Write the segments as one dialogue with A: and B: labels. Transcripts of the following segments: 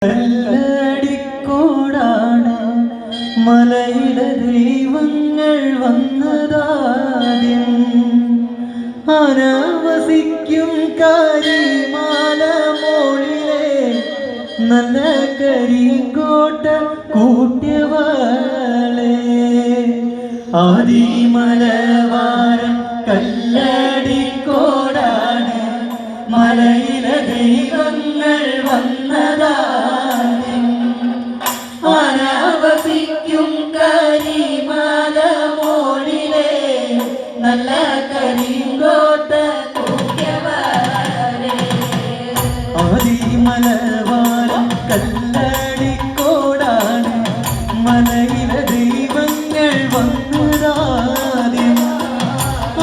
A: കല്ലടിക്കോടാണ് മലയിലെ ദൈവങ്ങൾ വന്നതാദ്യം. അനാവസിക്കും കരിമാല മോളിലെ നല്ല കരിങ്കോട്ട കൂട്ടിയവളെ. ആദിമലവാരം കല്ലടിക്കോടാണ് മലയിലെ ദൈവങ്ങൾ വന്നതാദ്യം. അനാവസിക്കും കരിമാല മോളിലെ നല്ല കരിങ്കോട്ട കൂട്ടിയവളെ. ആദിമലവാരം കല്ലടിക്കോടാണ് മലയിലെ ദൈവങ്ങൾ വന്നതാദ്യം.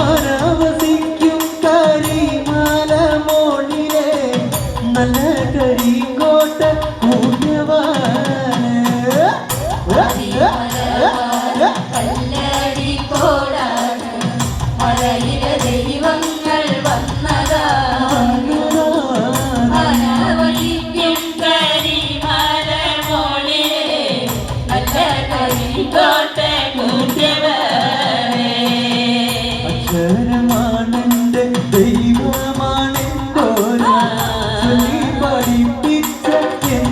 A: അനാവസിക്കും കരിമാല മോളിലെ നല്ല കരിങ്കോട്ട കൂട്ടിയവളെ.
B: കല്ലടിക്കോടാണ് മലയിലെ ദൈവങ്ങൾ വന്നതാണ്. അനാവസിക്കും കരിമാല മോളിലെ നല്ല കരിങ്കോട്ട കൂട്ടിയവളെ.
A: അക്ഷരമാണെന്റെ ദൈവമാണെന്തോരാ ചൊല്ലി പഠിപ്പിച്ച എൻ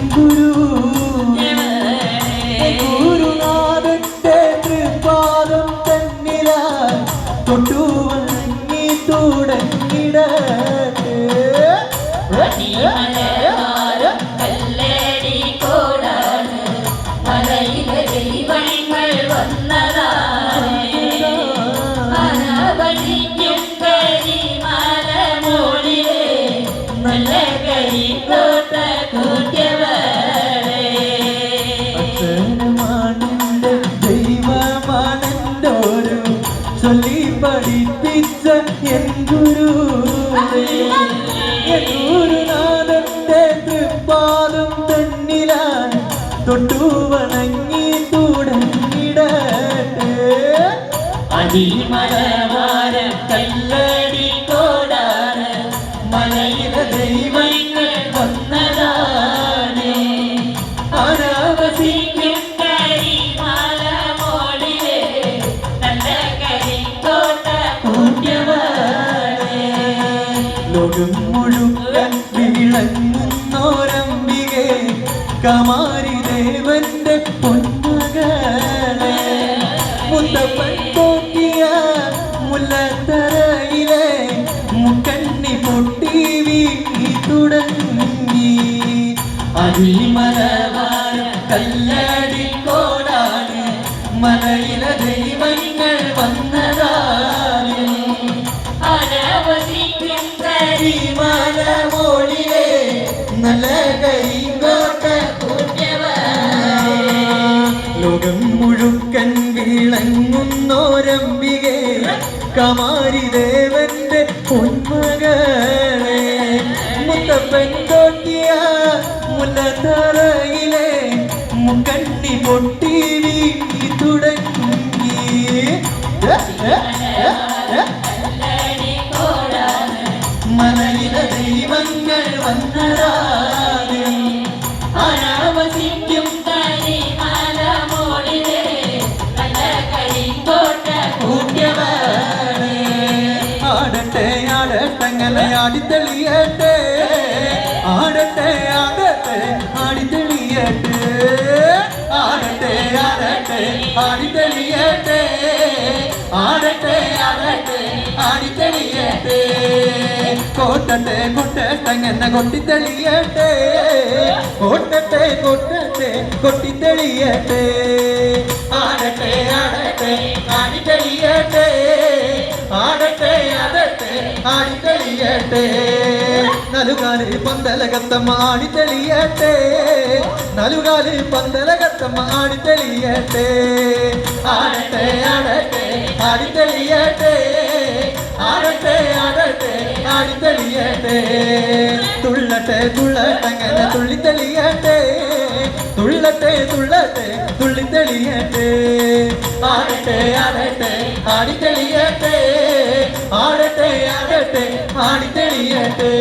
A: ഗുരുനാഥന്റെ തൃപാദം തന്നിലാൽ തൊട്ടുവണങ്ങി തുടങ്ങിടട്ടെ.
B: ആദിമലവാരം കല്ലടിക്കോടാണ് മലയിലെ ദൈവങ്ങൾ വന്നതാണ്. അനാവസിക്കും കരിമാല മോളിലെ നല്ല കരിങ്കോട്ട കൂട്ടിയവളെ.
A: അക്ഷരമാണെന്റെ ദൈവമാണെന്തോരു ചൊല്ലി പഠിപ്പിച്ച എൻ ഗുരുനാഥന്റെ തൃപ്പാദം തന്നിലാൽ തൊട്ടുവണങ്ങി തുടങ്ങിടട്ടെ.
B: ആദിമലവാരം കല്ലടിക്കോടാണ് മലയിലെ ദൈവങ്ങൾ വന്നതാണ്. അനാവസിക്കും കരിമാല മോളിലെ നല്ല കരിങ്കോട്ട കൂട്ടിയവളെ.
A: ലോകം മുഴുവൻ വിളങ്ങുന്നോരംബികെ കമാരി ദേവന്റെ പൊന്മകളെ. മുത്തപ്പൻ തോക്കിയ മുല്ലത്തറയിലെ മുക്കണ്ണി പൊട്ടി വീണി തുടങ്ങി. ആദിമലവാരം കല്ലടിക്കോടാണ് മലയിലെ ദൈവങ്ങൾ വന്നതാണ്.
B: അനാവസിക്കും
A: കരിമാല മോളിലെ നല്ല കരിങ്കോട്ട
B: കൂട്ടിയവളെ.
A: ലോകം മുഴുക്കൻ വിളങ്ങുന്നോരംബികെ കമാരി ദേവന്റെ പൊന്മകളെ. മുത്തപ്പൻ തോട്ടിയ മുല്ലത്തറയിലെ മുക്കണ്ണി പൊട്ടി വീണി തുടങ്ങി.
B: കല്ലടിക്കോടാണ്
A: മലയിലെ ദൈവങ്ങൾ വന്നതാണ്.
B: അനാവസിക്കും കരിമാല മോളിലെ നല്ല കരിങ്കോട്ട കൂട്ടിയവളെ.
A: ആടട്ടെ ആടട്ടങ്ങനെ ആടിത്തെളിയട്ടെ. ആടട്ടെ ആടട്ടെ ആടിത്തെളിയട്ടെ. ആടട്ടെ ആടട്ടെ ആടിത്തെളിയട്ടെ. ആടട്ടെ ആടട്ടെ ആടിത്തെളിയട്ടെ. കൊട്ടട്ടെ കൊട്ടട്ടങ്ങനെ കൊട്ടിത്തെളിയട്ടെ. കൊട്ടട്ടെ കൊട്ടട്ടെ കൊട്ടിത്തെളിയട്ടെ. ആടട്ടെ ആടട്ടെ ആടിത്തെളിയട്ടെ. ആടട്ടെ ആടട്ടെ ആടിത്തെളിയട്ടെ. നലുകാല് പന്തലകത്തമ്മ ആടിത്തെളിയട്ടെ. നലുകാല് പന്തലകത്തമ്മ ആടിത്തെളിയട്ടെ. ആടട്ടെ ആടട്ടെ ആടിത്തെളിയട്ടെ. ആടട്ടെ ആടട്ടെ ആടിത്തെളിയട്ടെ. തുള്ളട്ടെ തുള്ളട്ടങ്ങനെ തുള്ളിത്തെളിയട്ടെ. തുള്ളട്ടെ തുള്ളട്ടെ തുള്ളിത്തെളിയട്ടെ. ആടട്ടെ ആടട്ടെ ആടിത്തെളിയട്ടെ. ആടട്ടെ ആടട്ടെ ആടിത്തെളിയട്ടെ.